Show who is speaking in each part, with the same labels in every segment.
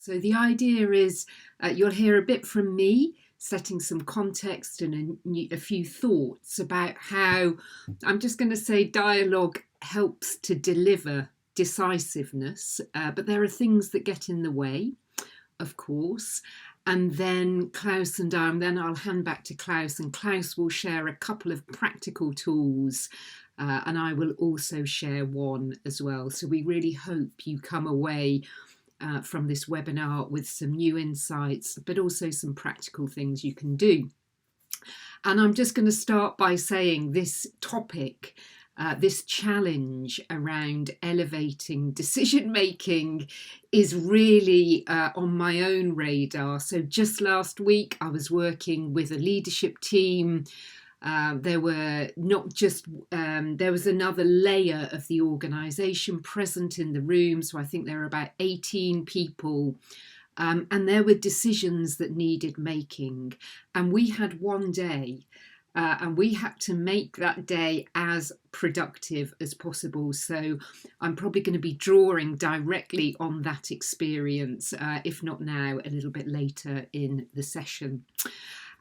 Speaker 1: So the idea is you'll hear a bit from me, setting some context and a few thoughts about how I'm just going to say dialogue helps to deliver decisiveness, but there are things that get in the way, of course. And then Klaus and then I'll hand back to Klaus, and Klaus will share a couple of practical tools. And I will also share one as well. So we really hope you come away from this webinar with some new insights, but also some practical things you can do. And I'm just going to start by saying this topic, this challenge around elevating decision making is really on my own radar. So just last week, I was working with a leadership team. There were not just, there was another layer of the organisation present in the room. So I think there were about 18 people. And there were decisions that needed making. And we had one day. And we had to make that day as productive as possible. So I'm probably going to be drawing directly on that experience, if not now, a little bit later in the session.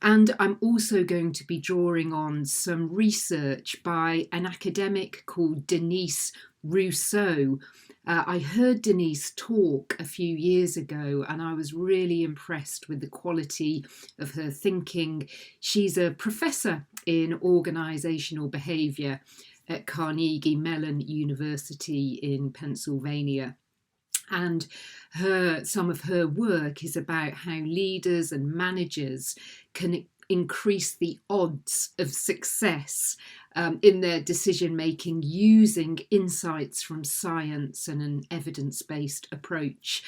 Speaker 1: And I'm also going to be drawing on some research by an academic called Denise Rousseau. I heard Denise talk a few years ago and I was really impressed with the quality of her thinking. She's a professor in organisational behaviour at Carnegie Mellon University in Pennsylvania. And some of her work is about how leaders and managers can increase the odds of success in their decision making using insights from science and an evidence-based approach.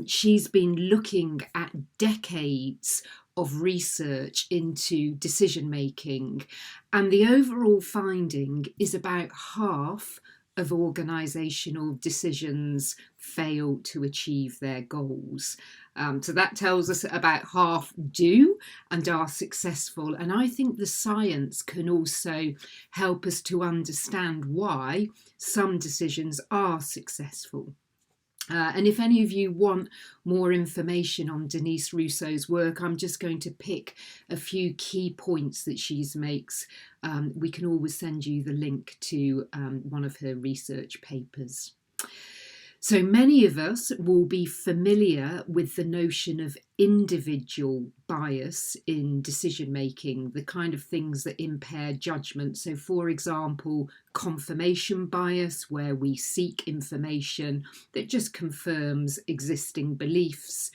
Speaker 1: She's been looking at decades of research into decision making, and the overall finding is about half of organisational decisions fail to achieve their goals. So that tells us about half do and are successful. And I think the science can also help us to understand why some decisions are successful. And if any of you want more information on Denise Rousseau's work, I'm just going to pick a few key points that she makes. We can always send you the link to one of her research papers. So many of us will be familiar with the notion of individual bias in decision making, the kind of things that impair judgment. So, for example, confirmation bias, where we seek information that just confirms existing beliefs.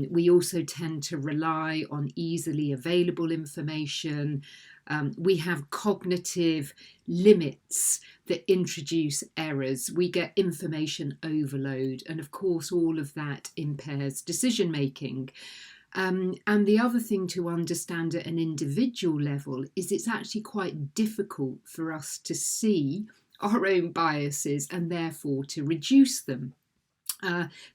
Speaker 1: We also tend to rely on easily available information. We have cognitive limits that introduce errors. We get information overload. And of course, all of that impairs decision making. And the other thing to understand at an individual level is it's actually quite difficult for us to see our own biases and therefore to reduce them.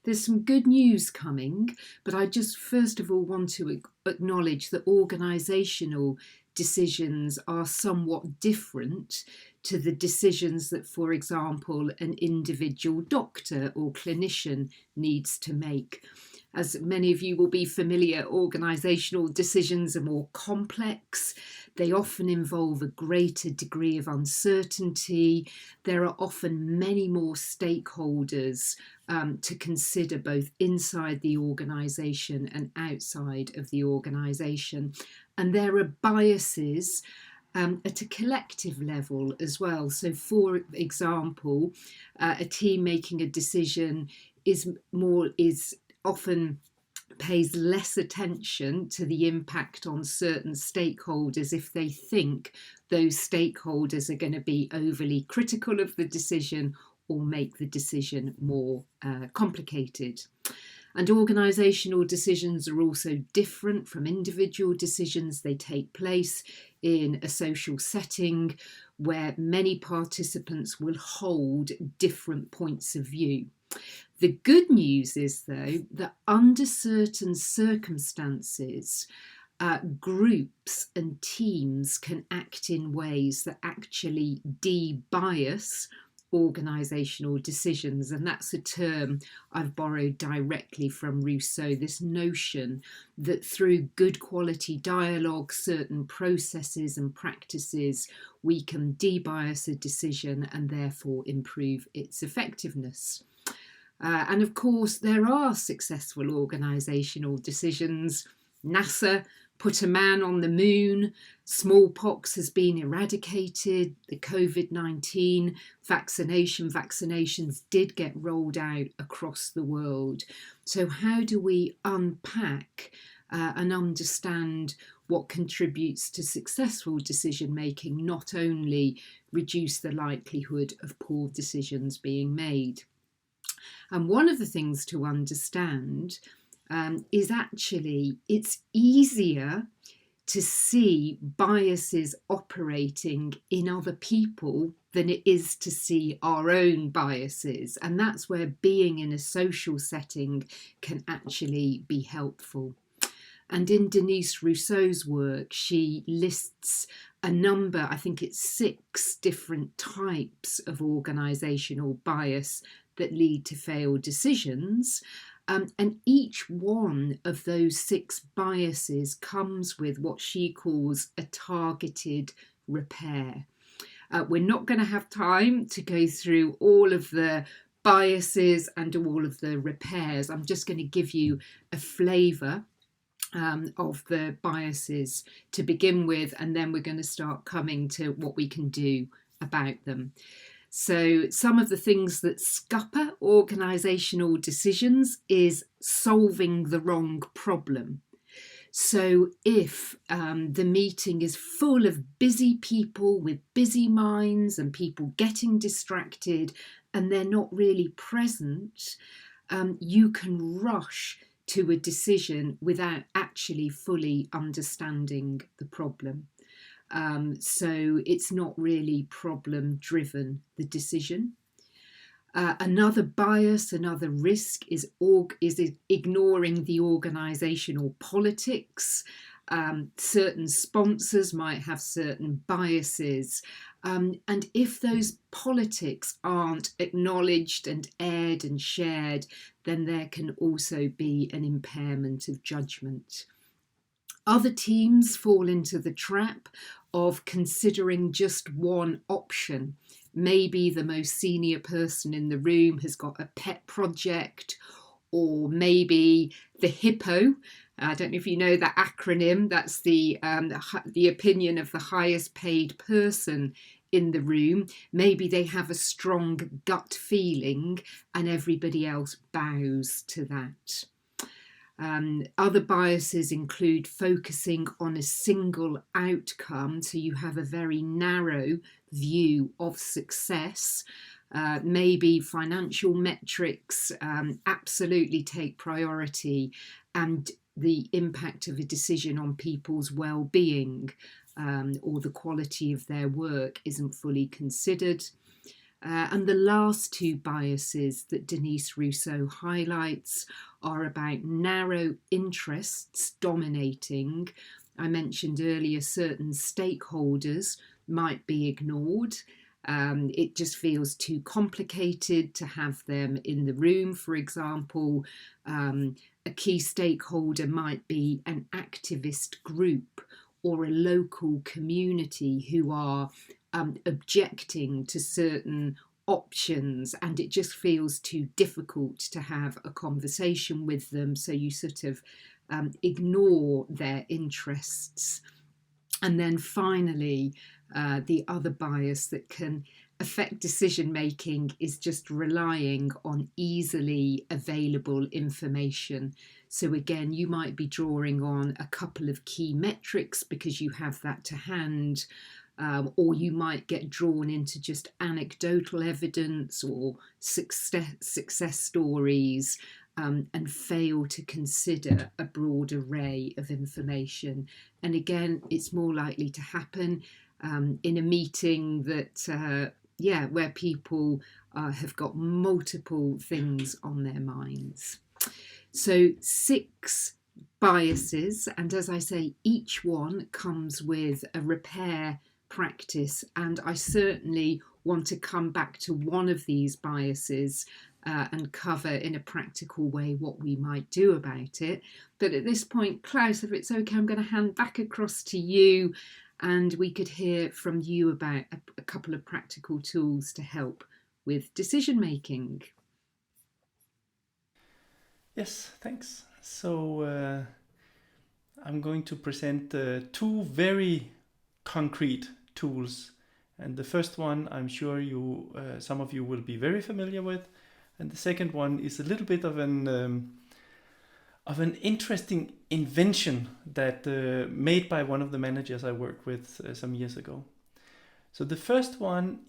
Speaker 1: There's some good news coming, but I just first of all want to acknowledge that organisational decisions are somewhat different to the decisions that, for example, an individual doctor or clinician needs to make. As many of you will be familiar, organisational decisions are more complex. They often involve a greater degree of uncertainty. There are often many more stakeholders to consider, both inside the organisation and outside of the organisation. And there are biases at a collective level as well. So, for example, a team making a decision is often pays less attention to the impact on certain stakeholders if they think those stakeholders are going to be overly critical of the decision or make the decision more complicated. And organisational decisions are also different from individual decisions. They take place in a social setting where many participants will hold different points of view. The good news is, though, that under certain circumstances, groups and teams can act in ways that actually de-bias organisational decisions, and that's a term I've borrowed directly from Rousseau, this notion that through good quality dialogue, certain processes and practices, we can debias a decision and therefore improve its effectiveness. And of course, there are successful organisational decisions. NASA put a man on the moon, smallpox has been eradicated, the COVID-19 vaccinations did get rolled out across the world. So how do we unpack and understand what contributes to successful decision making, not only reduce the likelihood of poor decisions being made? And one of the things to understand is actually it's easier to see biases operating in other people than it is to see our own biases. And that's where being in a social setting can actually be helpful. And in Denise Rousseau's work, she lists a number, I think it's 6 different types of organisational bias that lead to failed decisions. And each one of those 6 biases comes with what she calls a targeted repair. We're not going to have time to go through all of the biases and all of the repairs. I'm just going to give you a flavour of the biases to begin with, and then we're going to start coming to what we can do about them. So some of the things that scupper organisational decisions is solving the wrong problem. So if the meeting is full of busy people with busy minds and people getting distracted and they're not really present, you can rush to a decision without actually fully understanding the problem. So it's not really problem driven, the decision. Another bias, another risk is ignoring the organisational politics. Certain sponsors might have certain biases. And if those politics aren't acknowledged and aired and shared, then there can also be an impairment of judgment. Other teams fall into the trap of considering just one option. Maybe the most senior person in the room has got a pet project, or maybe the hippo. I don't know if you know that acronym. That's the opinion of the highest paid person in the room. Maybe they have a strong gut feeling and everybody else bows to that. Other biases include focusing on a single outcome, so you have a very narrow view of success. Maybe financial metrics absolutely take priority, and the impact of a decision on people's well-being or the quality of their work isn't fully considered. And the last 2 biases that Denise Rousseau highlights are about narrow interests dominating. I mentioned earlier certain stakeholders might be ignored. It just feels too complicated to have them in the room. For example, a key stakeholder might be an activist group or a local community who are objecting to certain options, and it just feels too difficult to have a conversation with them, so you sort of ignore their interests. And then finally, the other bias that can affect decision making is just relying on easily available information. So again, you might be drawing on a couple of key metrics because you have that to hand, or you might get drawn into just anecdotal evidence or success stories, and fail to consider a broad array of information. And again, it's more likely to happen in a meeting that, where people have got multiple things on their minds. So 6 biases, and as I say, each one comes with a repair practice, and I certainly want to come back to one of these biases and cover in a practical way what we might do about it. But at this point, Klaus, if it's okay, I'm going to hand back across to you, and we could hear from you about a couple of practical tools to help with decision making.
Speaker 2: Yes, thanks. So I'm going to present two very concrete tools. And the first one, I'm sure some of you will be very familiar with. And the second one is a little bit of an interesting invention that made by one of the managers I worked with some years ago. So the first one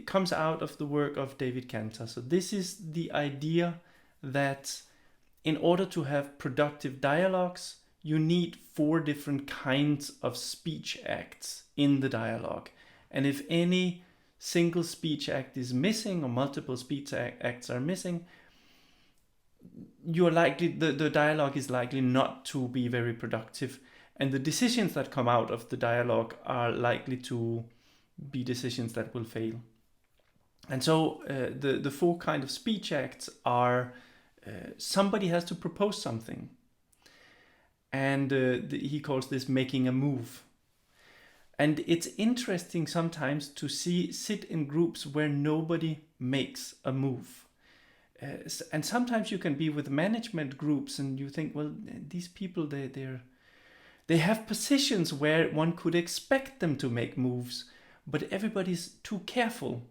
Speaker 2: comes out of the work of David Cantor. So this is the idea that in order to have productive dialogues, you need 4 different kinds of speech acts in the dialogue. And if any single speech act is missing or multiple speech acts are missing, the dialogue is likely not to be very productive, and the decisions that come out of the dialogue are likely to be decisions that will fail. And so the 4 kind of speech acts are somebody has to propose something, and he calls this making a move. And it's interesting sometimes to sit in groups where nobody makes a move. And sometimes you can be with management groups and you think, well, these people, they have positions where one could expect them to make moves, but everybody's too careful.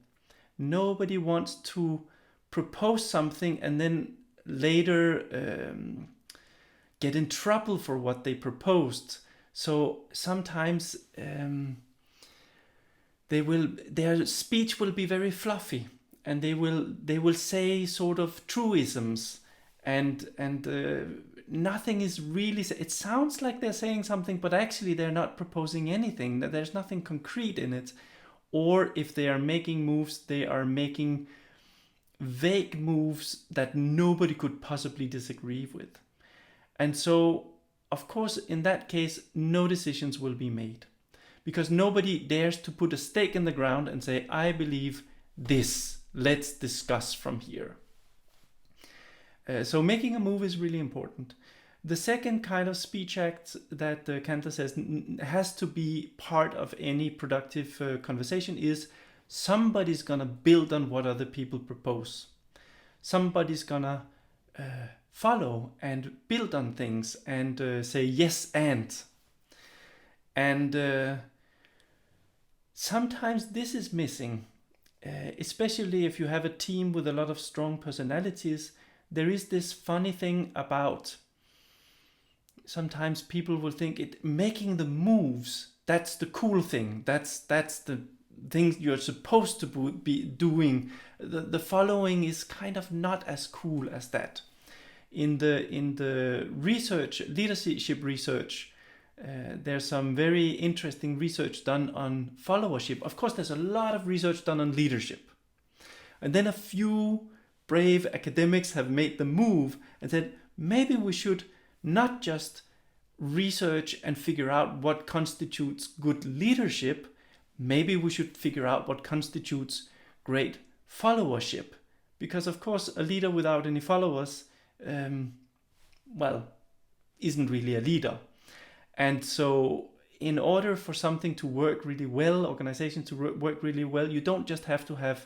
Speaker 2: Nobody wants to propose something and then later get in trouble for what they proposed. So sometimes their speech will be very fluffy, and they will say sort of truisms, and nothing is really. It sounds like they're saying something, but actually they're not proposing anything. There's nothing concrete in it. Or if they are making moves, they are making vague moves that nobody could possibly disagree with. And so, of course, in that case, no decisions will be made, because nobody dares to put a stake in the ground and say, I believe this, let's discuss from here. So making a move is really important. The second kind of speech act that Cantor says has to be part of any productive conversation is somebody's gonna build on what other people propose. Somebody's gonna follow and build on things and say yes and sometimes this is missing, especially if you have a team with a lot of strong personalities. There is this funny thing about sometimes people will think making the moves, that's the cool thing, that's the thing you're supposed to be doing. The following is kind of not as cool as that. In the research, leadership research, there's some very interesting research done on followership. Of course, there's a lot of research done on leadership. And then a few brave academics have made the move and said, maybe we should not just research and figure out what constitutes good leadership, maybe we should figure out what constitutes great followership. Because of course, a leader without any followers isn't really a leader. And so in order for something to work really well, organizations to work really well, you don't just have to have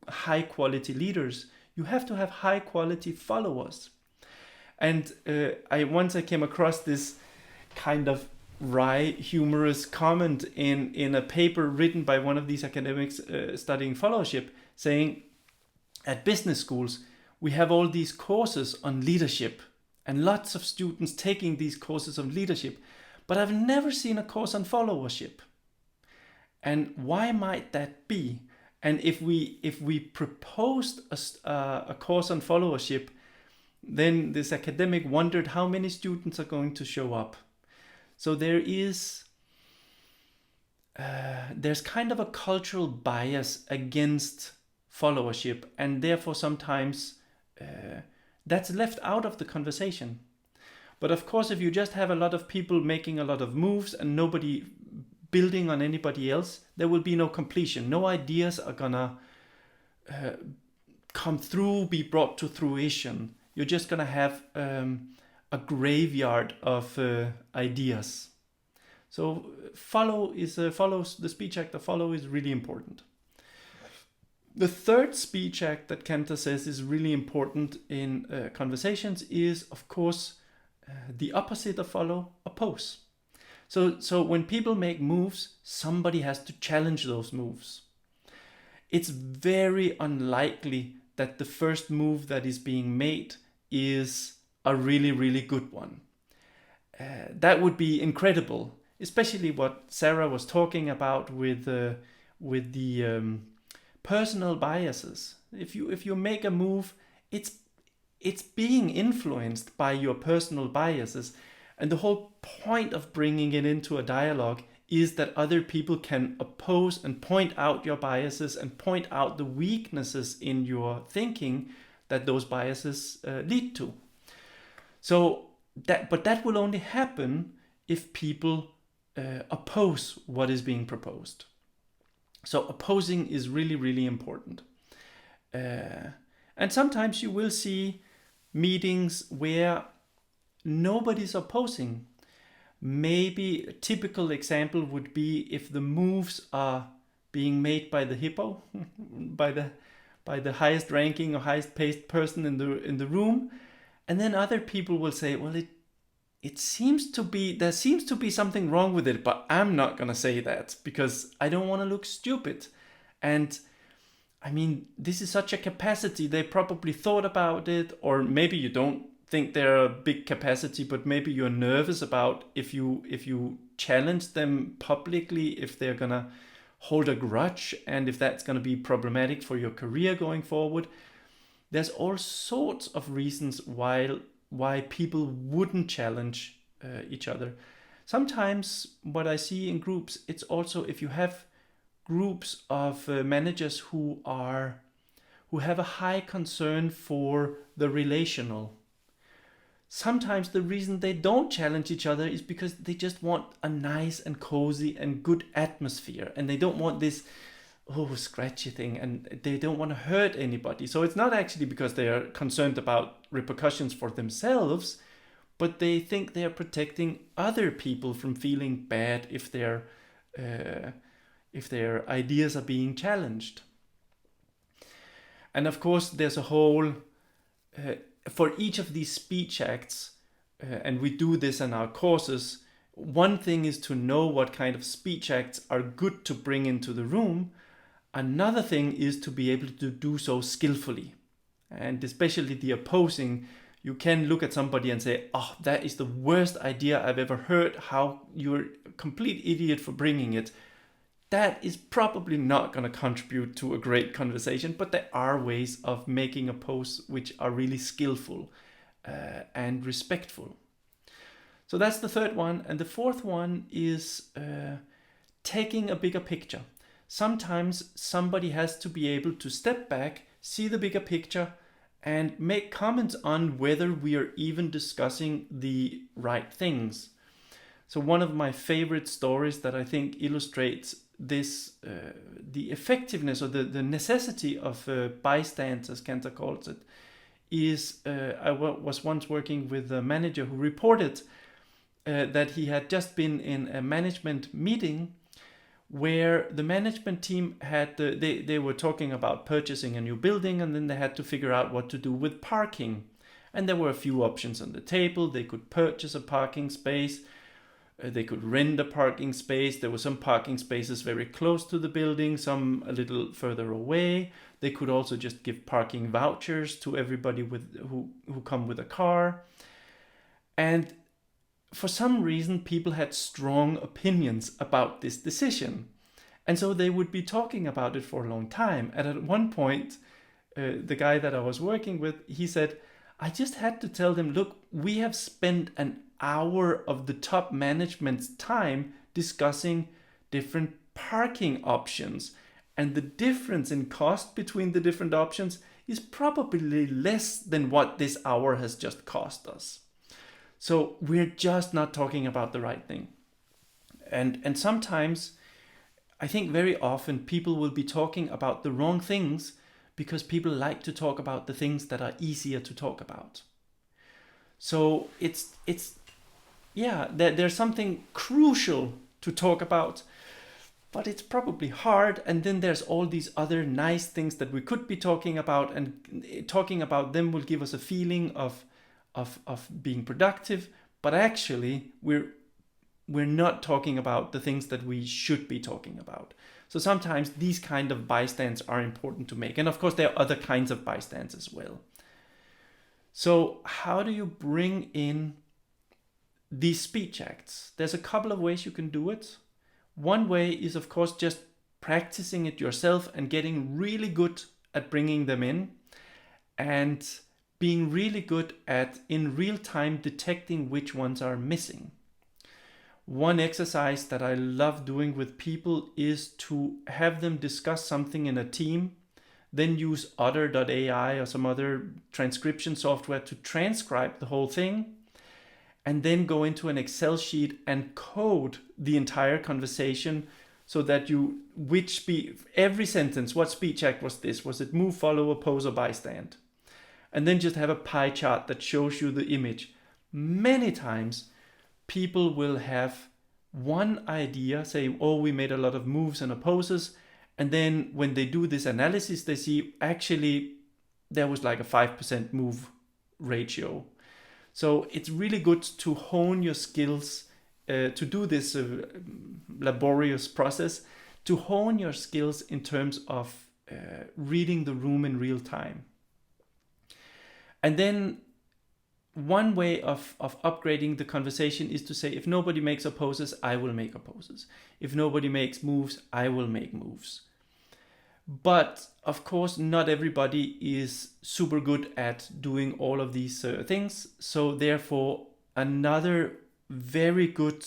Speaker 2: high quality leaders, you have to have high quality followers. And I came across this kind of wry, humorous comment in a paper written by one of these academics studying followership, saying at business schools, we have all these courses on leadership and lots of students taking these courses on leadership, but I've never seen a course on followership. And why might that be? And if we proposed a course on followership, then this academic wondered how many students are going to show up. So there's kind of a cultural bias against followership, and therefore sometimes that's left out of the conversation. But of course, if you just have a lot of people making a lot of moves and nobody building on anybody else, there will be no completion. No ideas are gonna come through, be brought to fruition. You're just going to have a graveyard of ideas. So follows the speech act. The follow is really important. The third speech act that Kanta says is really important in conversations is, of course, the opposite of follow, oppose. So when people make moves, somebody has to challenge those moves. It's very unlikely that the first move that is being made is a really, really good one. That would be incredible, especially what Sarah was talking about with the personal biases. If you make a move, it's being influenced by your personal biases, and the whole point of bringing it into a dialogue is that other people can oppose and point out your biases and point out the weaknesses in your thinking that those biases lead to. So that will only happen if people oppose what is being proposed. So opposing is really, really important. And sometimes you will see meetings where nobody's opposing. Maybe a typical example would be if the moves are being made by the hippo, by the highest ranking or highest paid person in the room, and then other people will say, well, there seems to be something wrong with it, but I'm not gonna say that because I don't want to look stupid. And I mean, this is such a capacity. They probably thought about it, or maybe you don't think they're a big capacity, but maybe you're nervous about if you challenge them publicly, if they're gonna hold a grudge, and if that's gonna be problematic for your career going forward. There's all sorts of reasons why people wouldn't challenge each other. Sometimes what I see in groups, it's also if you have groups of managers who have a high concern for the relational. Sometimes the reason they don't challenge each other is because they just want a nice and cozy and good atmosphere, and they don't want this scratchy thing, and they don't want to hurt anybody. So it's not actually because they are concerned about repercussions for themselves, but they think they are protecting other people from feeling bad if their ideas are being challenged. And of course, there's a whole for each of these speech acts, and we do this in our courses. One thing is to know what kind of speech acts are good to bring into the room. Another thing is to be able to do so skillfully. And especially the opposing, you can look at somebody and say, oh, that is the worst idea I've ever heard. How you're a complete idiot for bringing it. That is probably not going to contribute to a great conversation, but there are ways of making oppose which are really skillful and respectful. So that's the third one. And the fourth one is taking a bigger picture. Sometimes somebody has to be able to step back, see the bigger picture, and make comments on whether we are even discussing the right things. So one of my favorite stories that I think illustrates this, the effectiveness or the necessity of bystands, as Kanta calls it, is I was once working with a manager who reported that he had just been in a management meeting where the management team had they were talking about purchasing a new building, and then they had to figure out what to do with parking. And there were a few options on the table. They could purchase a parking space. They could rent a parking space. There were some parking spaces very close to the building, some a little further away. They could also just give parking vouchers to everybody who come with a car. And for some reason, people had strong opinions about this decision. And so they would be talking about it for a long time. And at one point, the guy that I was working with, he said, I just had to tell them, look, we have spent an hour of the top management's time discussing different parking options. And the difference in cost between the different options is probably less than what this hour has just cost us. So we're just not talking about the right thing. And sometimes, I think very often, people will be talking about the wrong things because people like to talk about the things that are easier to talk about. So there's something crucial to talk about, but it's probably hard. And then there's all these other nice things that we could be talking about, and talking about them will give us a feeling of being productive. But actually, we're not talking about the things that we should be talking about. So sometimes these kind of bystands are important to make. And of course, there are other kinds of bystands as well. So how do you bring in these speech acts? There's a couple of ways you can do it. One way is, of course, just practicing it yourself and getting really good at bringing them in, and being really good at, in real time, detecting which ones are missing. One exercise that I love doing with people is to have them discuss something in a team, then use otter.ai or some other transcription software to transcribe the whole thing, and then go into an Excel sheet and code the entire conversation, so that every sentence, what speech act was this? Was it move, follow, oppose, or bystand? And then just have a pie chart that shows you the image. Many times, people will have one idea, say, oh, we made a lot of moves and opposes. And then when they do this analysis, they see actually there was like a 5% move ratio. So it's really good to hone your skills, to do this laborious process, to hone your skills in terms of reading the room in real time. And then one way of upgrading the conversation is to say, if nobody makes opposes, I will make opposes. If nobody makes moves, I will make moves. But of course, not everybody is super good at doing all of these things. So therefore, another very good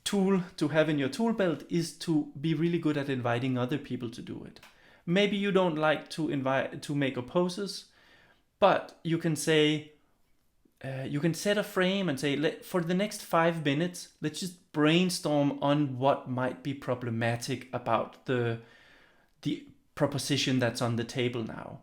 Speaker 2: tool to have in your tool belt is to be really good at inviting other people to do it. Maybe you don't like to make opposes, but you can say, you can set a frame and say, for the next 5 minutes, let's just brainstorm on what might be problematic about the proposition that's on the table now.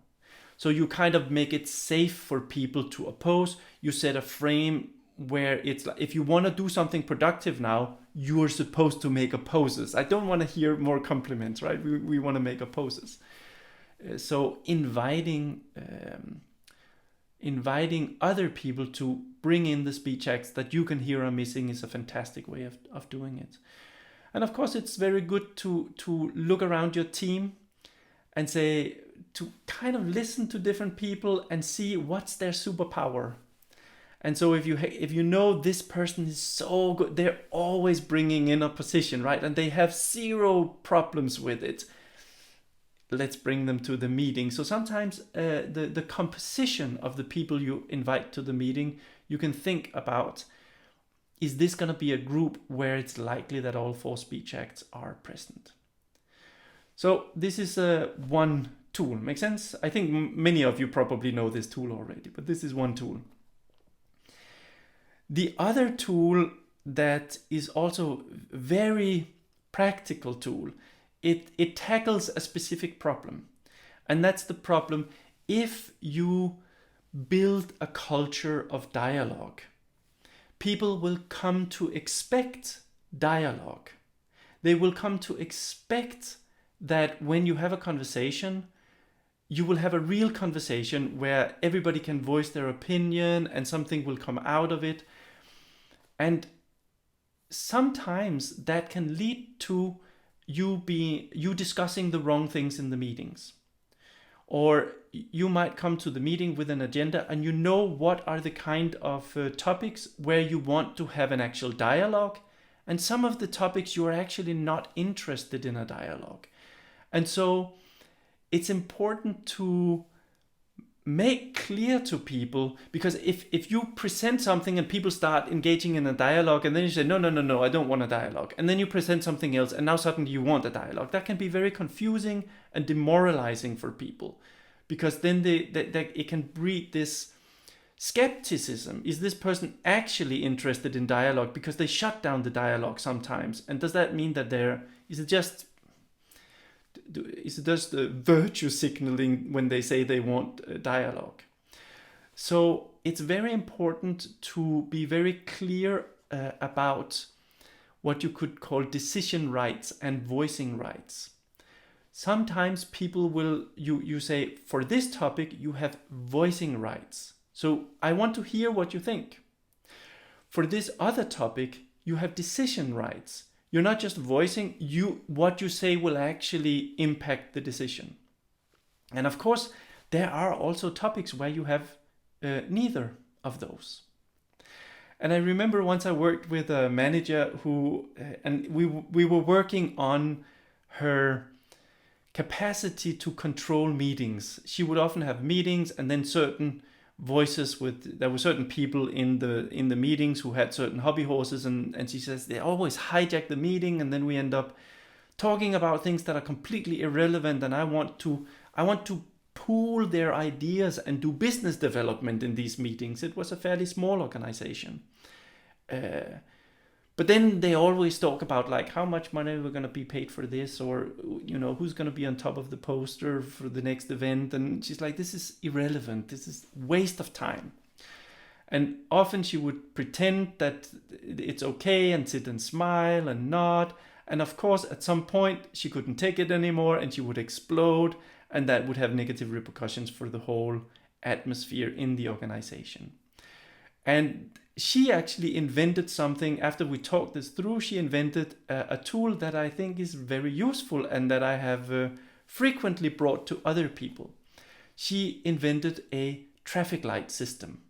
Speaker 2: So you kind of make it safe for people to oppose. You set a frame where it's like, if you want to do something productive now, you're supposed to make opposes. I don't want to hear more compliments, right? We want to make opposes. So inviting other people to bring in the speech acts that you can hear are missing is a fantastic way of doing it. And of course, it's very good to look around your team and say, to kind of listen to different people and see what's their superpower. And so if you know this person is so good, they're always bringing in opposition, right? And they have zero problems with it. Let's bring them to the meeting. So sometimes the composition of the people you invite to the meeting, you can think about, is this going to be a group where it's likely that all 4 speech acts are present? So this is one tool. Make sense? I think many of you probably know this tool already, but this is one tool. The other tool that is also very practical tool, it tackles a specific problem. And that's the problem if you build a culture of dialogue. People will come to expect dialogue. They will come to expect that when you have a conversation, you will have a real conversation where everybody can voice their opinion and something will come out of it. And sometimes that can lead to you discussing the wrong things in the meetings. Or you might come to the meeting with an agenda and you know what are the kind of topics where you want to have an actual dialogue. And some of the topics you are actually not interested in a dialogue. And so it's important to make clear to people, because if you present something and people start engaging in a dialogue and then you say, no, I don't want a dialogue. And then you present something else and now suddenly you want a dialogue. That can be very confusing and demoralizing for people, because then it can breed this skepticism. Is this person actually interested in dialogue? Because they shut down the dialogue sometimes. And does that mean that is it just does the virtue signaling when they say they want a dialogue. So it's very important to be very clear about what you could call decision rights and voicing rights. Sometimes people will, you say, for this topic, you have voicing rights. So I want to hear what you think. For this other topic, you have decision rights. You're not just voicing, what you say will actually impact the decision. And of course, there are also topics where you have neither of those. And I remember once I worked with a manager who, and we were working on her capacity to control meetings. She would often have meetings, and then certain there were certain people in the meetings who had certain hobby horses, and she says they always hijack the meeting, and then we end up talking about things that are completely irrelevant, and I want to pool their ideas and do business development in these meetings. It was a fairly small organization. But then they always talk about like how much money we're going to be paid for this, or who's going to be on top of the poster for the next event. And she's like, this is irrelevant. This is waste of time. And often she would pretend that it's okay and sit and smile and nod. And of course, at some point she couldn't take it anymore and she would explode, and that would have negative repercussions for the whole atmosphere in the organization. And she actually invented something. After we talked this through, she invented a tool that I think is very useful and that I have frequently brought to other people. She invented a traffic light system.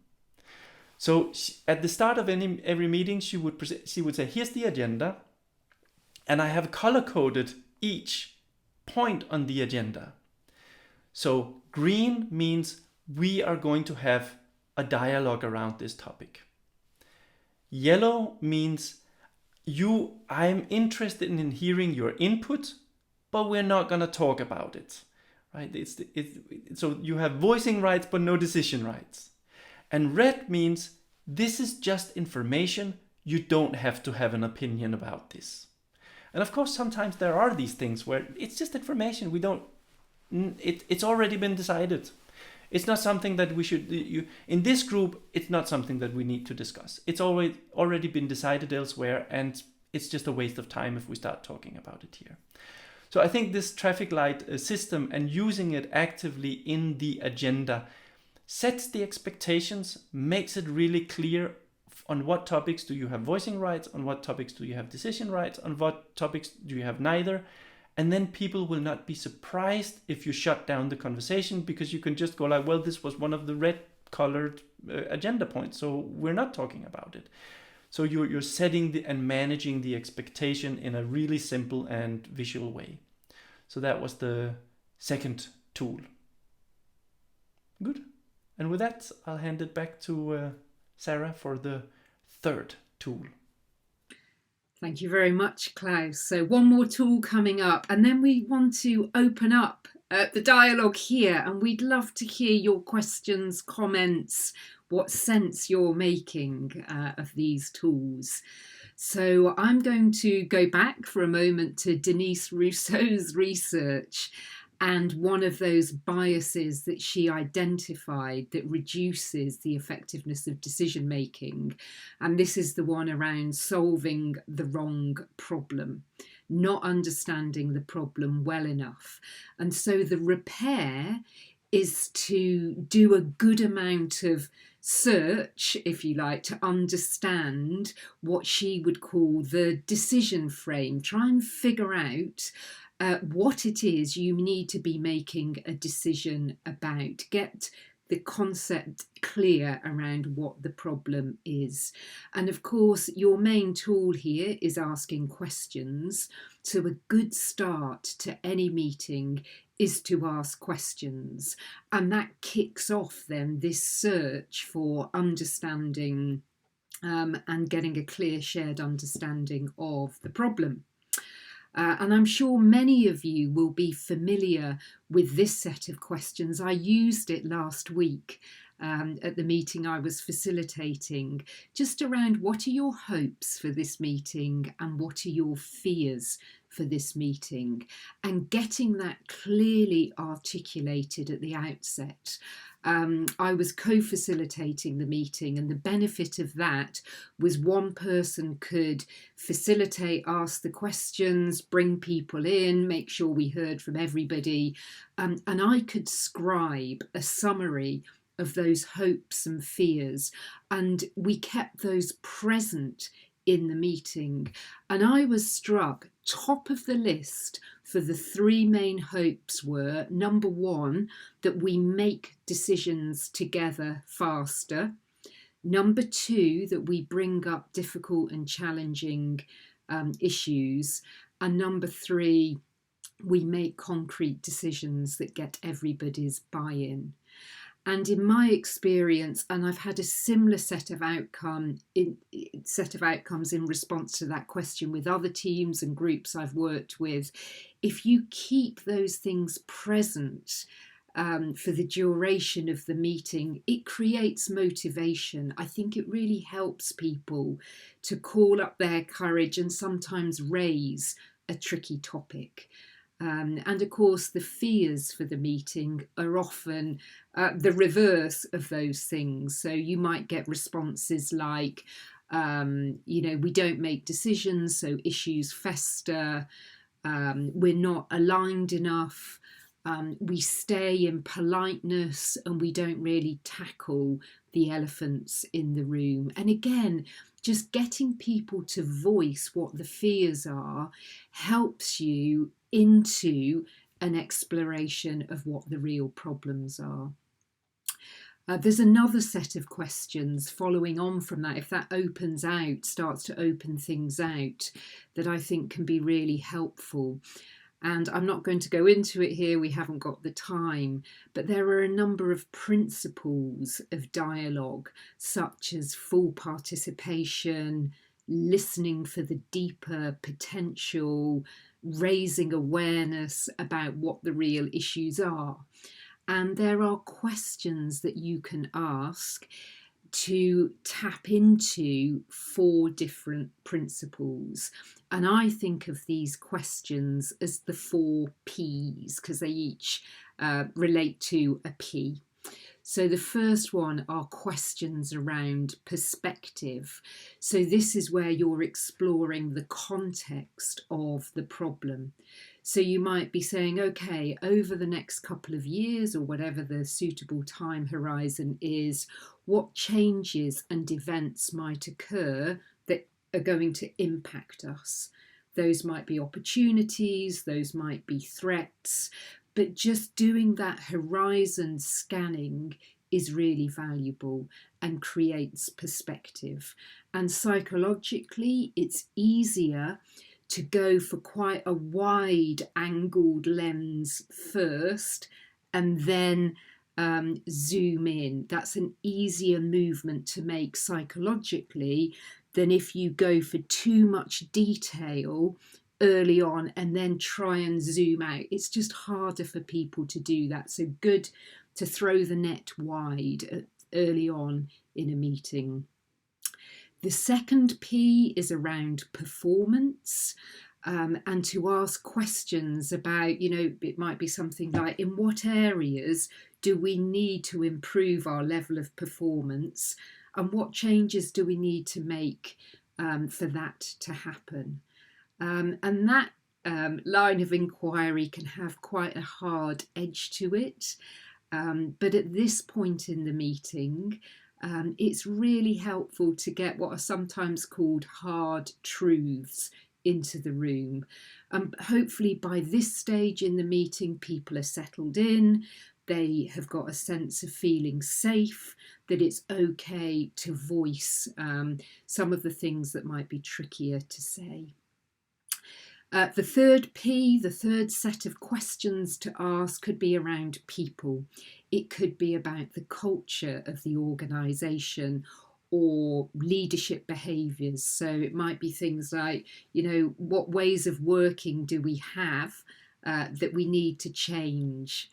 Speaker 2: So at the start of every meeting, she would say, here's the agenda, and I have color-coded each point on the agenda. So green means we are going to have a dialogue around this topic. Yellow means I'm interested in hearing your input, but we're not going to talk about it. Right? So you have voicing rights, but no decision rights. And red means this is just information. You don't have to have an opinion about this. And of course, sometimes there are these things where it's just information. It's already been decided. It's not something that we should, in this group, it's not something that we need to discuss. It's already been decided elsewhere, and it's just a waste of time if we start talking about it here. So I think this traffic light system and using it actively in the agenda sets the expectations, makes it really clear on what topics do you have voicing rights, on what topics do you have decision rights, on what topics do you have neither. And then people will not be surprised if you shut down the conversation, because you can just go like, well, this was one of the red colored agenda points, so we're not talking about it. So you're setting and managing the expectation in a really simple and visual way. So that was the second tool. Good. And with that, I'll hand it back to Sarah for the third tool.
Speaker 1: Thank you very much, Klaus. So one more tool coming up, and then we want to open up the dialogue here, and we'd love to hear your questions, comments, what sense you're making of these tools. So I'm going to go back for a moment to Denise Rousseau's research, and one of those biases that she identified that reduces the effectiveness of decision making. And this is the one around solving the wrong problem, not understanding the problem well enough. And so the repair is to do a good amount of search, if you like, to understand what she would call the decision frame. Try and figure out what it is you need to be making a decision about. Get the concept clear around what the problem is. And of course, your main tool here is asking questions. So a good start to any meeting is to ask questions. And that kicks off then this search for understanding and getting a clear shared understanding of the problem. And I'm sure many of you will be familiar with this set of questions. I used it last week at the meeting I was facilitating, just around what are your hopes for this meeting and what are your fears for this meeting, and getting that clearly articulated at the outset. I was co-facilitating the meeting, and the benefit of that was one person could facilitate, ask the questions, bring people in, make sure we heard from everybody, and I could scribe a summary of those hopes and fears, and we kept those present in the meeting. And I was struck, top of the list for the three main hopes were, number one, that we make decisions together faster. Number two, that we bring up difficult and challenging issues. And number three, we make concrete decisions that get everybody's buy-in. And in my experience, and I've had a similar set of outcomes in response to that question with other teams and groups I've worked with, if you keep those things present for the duration of the meeting, it creates motivation. I think it really helps people to call up their courage and sometimes raise a tricky topic. And of course, the fears for the meeting are often the reverse of those things. So you might get responses like, we don't make decisions, so issues fester, we're not aligned enough, we stay in politeness, and we don't really tackle the elephants in the room. And again, just getting people to voice what the fears are helps you into an exploration of what the real problems are. There's another set of questions following on from that, if that opens out, starts to open things out, that I think can be really helpful. And I'm not going to go into it here, we haven't got the time, but there are a number of principles of dialogue, such as full participation, listening for the deeper potential, raising awareness about what the real issues are. And there are questions that you can ask to tap into 4 different principles. And I think of these questions as the 4 Ps, because they each relate to a P. So the first one are questions around perspective. So this is where you're exploring the context of the problem. So you might be saying, okay, over the next couple of years, or whatever the suitable time horizon is, what changes and events might occur that are going to impact us? Those might be opportunities, those might be threats, but just doing that horizon scanning is really valuable and creates perspective. And psychologically, it's easier to go for quite a wide angled lens first and then zoom in. That's an easier movement to make psychologically than if you go for too much detail early on and then try and zoom out. It's just harder for people to do that. So good to throw the net wide early on in a meeting. The second P is around performance, and to ask questions about, it might be something like, in what areas do we need to improve our level of performance, and what changes do we need to make for that to happen? And that line of inquiry can have quite a hard edge to it. But at this point in the meeting, it's really helpful to get what are sometimes called hard truths into the room. Hopefully by this stage in the meeting, people are settled in, they have got a sense of feeling safe, that it's okay to voice some of the things that might be trickier to say. The third P, the third set of questions to ask, could be around people. It could be about the culture of the organisation or leadership behaviours. So it might be things like, what ways of working do we have that we need to change?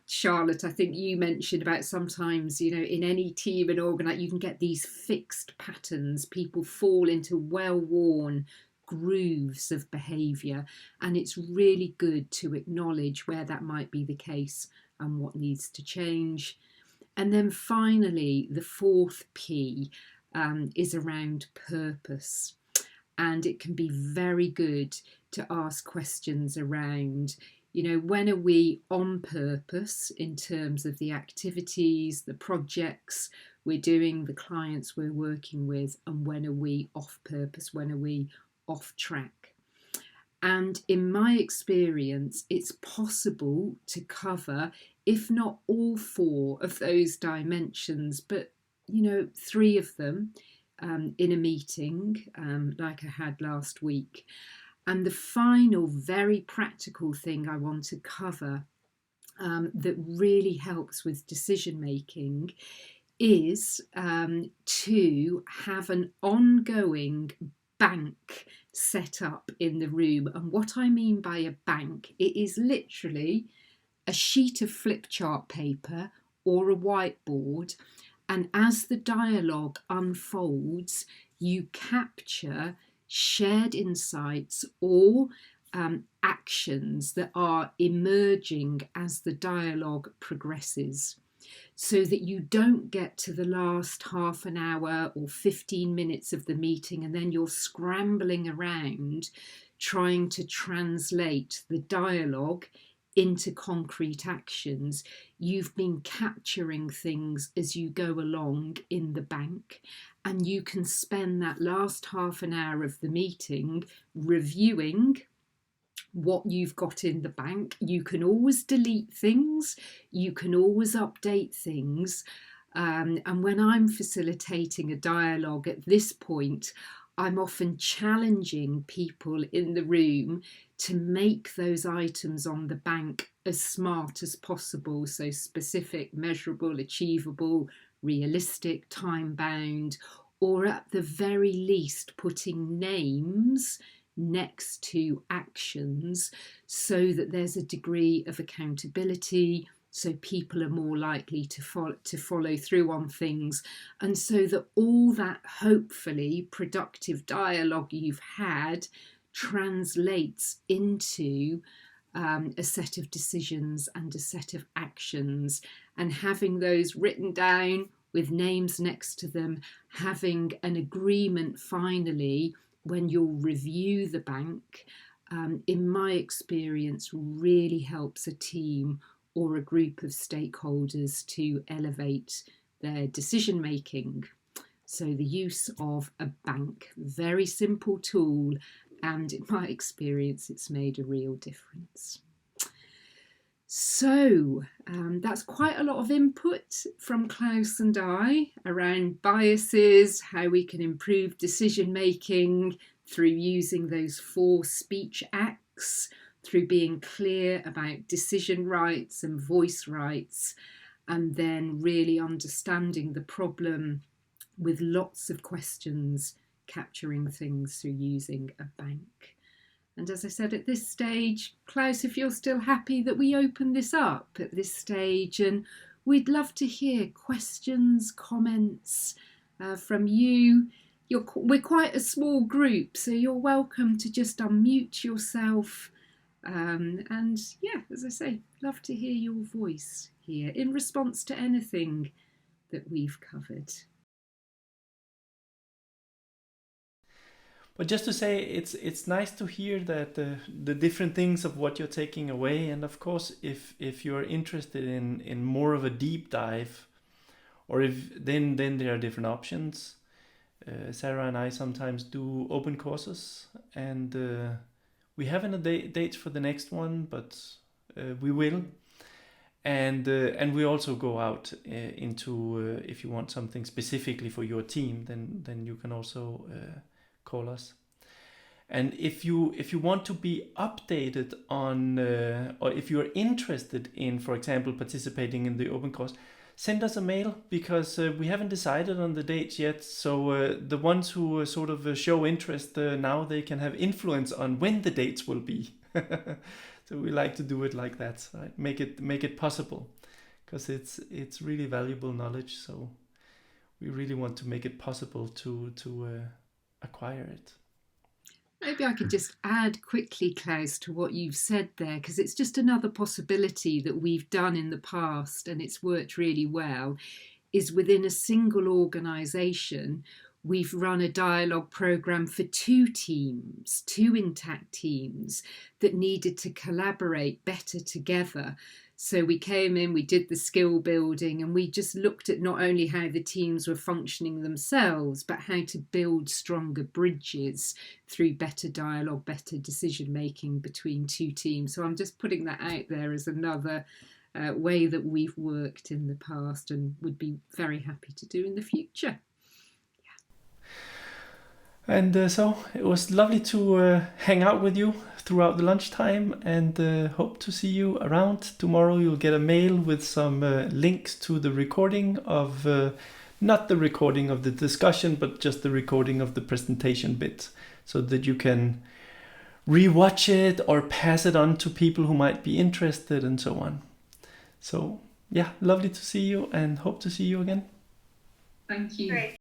Speaker 1: Charlotte, I think you mentioned about sometimes, in any team and organize, you can get these fixed patterns. People fall into well-worn grooves of behaviour, and it's really good to acknowledge where that might be the case and what needs to change. And then finally, the fourth P is around purpose. And it can be very good to ask questions around, when are we on purpose in terms of the activities, the projects we're doing, the clients we're working with, and when are we off purpose, when are we off track? And in my experience, it's possible to cover, if not all four of those dimensions, but, three of them in a meeting like I had last week. And the final very practical thing I want to cover that really helps with decision making is to have an ongoing bank set up in the room. And what I mean by a bank, it is literally a sheet of flip chart paper or a whiteboard. And as the dialogue unfolds, you capture shared insights or actions that are emerging as the dialogue progresses, so that you don't get to the last half an hour or 15 minutes of the meeting and then you're scrambling around trying to translate the dialogue into concrete actions. You've been capturing things as you go along in the bank, and you can spend that last half an hour of the meeting reviewing what you've got in the bank. You can always delete things, you can always update things. And when I'm facilitating a dialogue at this point, I'm often challenging people in the room to make those items on the bank as smart as possible. So specific, measurable, achievable, realistic, time-bound, or at the very least putting names next to actions so that there's a degree of accountability, so people are more likely to follow through on things, and so that all that hopefully productive dialogue you've had translates into a set of decisions and a set of actions. And having those written down with names next to them, having an agreement finally when you'll review the bank, in my experience, really helps a team or a group of stakeholders to elevate their decision making. So the use of a bank, very simple tool, and in my experience, it's made a real difference. So that's quite a lot of input from Klaus and I around biases, how we can improve decision making through using those 4 speech acts, through being clear about decision rights and voice rights, and then really understanding the problem with lots of questions, capturing things through using a bank. And as I said at this stage, Klaus, if you're still happy that we open this up at this stage, and we'd love to hear questions, comments from you. We're quite a small group, so you're welcome to just unmute yourself. And yeah, as I say, love to hear your voice here in response to anything that we've covered.
Speaker 2: But just to say, it's nice to hear that the different things of what you're taking away, and of course, if you're interested in more of a deep dive, or if then there are different options. Sarah and I sometimes do open courses, and we haven't a date for the next one, but we will. And we also go out into if you want something specifically for your team, then you can also call us. And if you want to be updated on or if you're interested in, for example, participating in the open course, send us a mail, because we haven't decided on the dates yet. So the ones who sort of show interest now, they can have influence on when the dates will be. So we like to do it like that, right? Make it possible, because it's really valuable knowledge. So we really want to make it possible to acquire it.
Speaker 1: Maybe I could just add quickly, Klaus, to what you've said there, because it's just another possibility that we've done in the past and it's worked really well, is within a single organisation, we've run a dialogue programme for two teams, two intact teams that needed to collaborate better together. So we came in, we did the skill building, and we just looked at not only how the teams were functioning themselves, but how to build stronger bridges through better dialogue, better decision making between two teams. So I'm just putting that out there as another way that we've worked in the past and would be very happy to do in the future.
Speaker 2: And so it was lovely to hang out with you throughout the lunchtime, and hope to see you around. Tomorrow you'll get a mail with some links to the recording of, not the recording of the discussion, but just the recording of the presentation bit, so that you can rewatch it or pass it on to people who might be interested and so on. So yeah, lovely to see you and hope to see you again.
Speaker 1: Thank you.
Speaker 3: Great.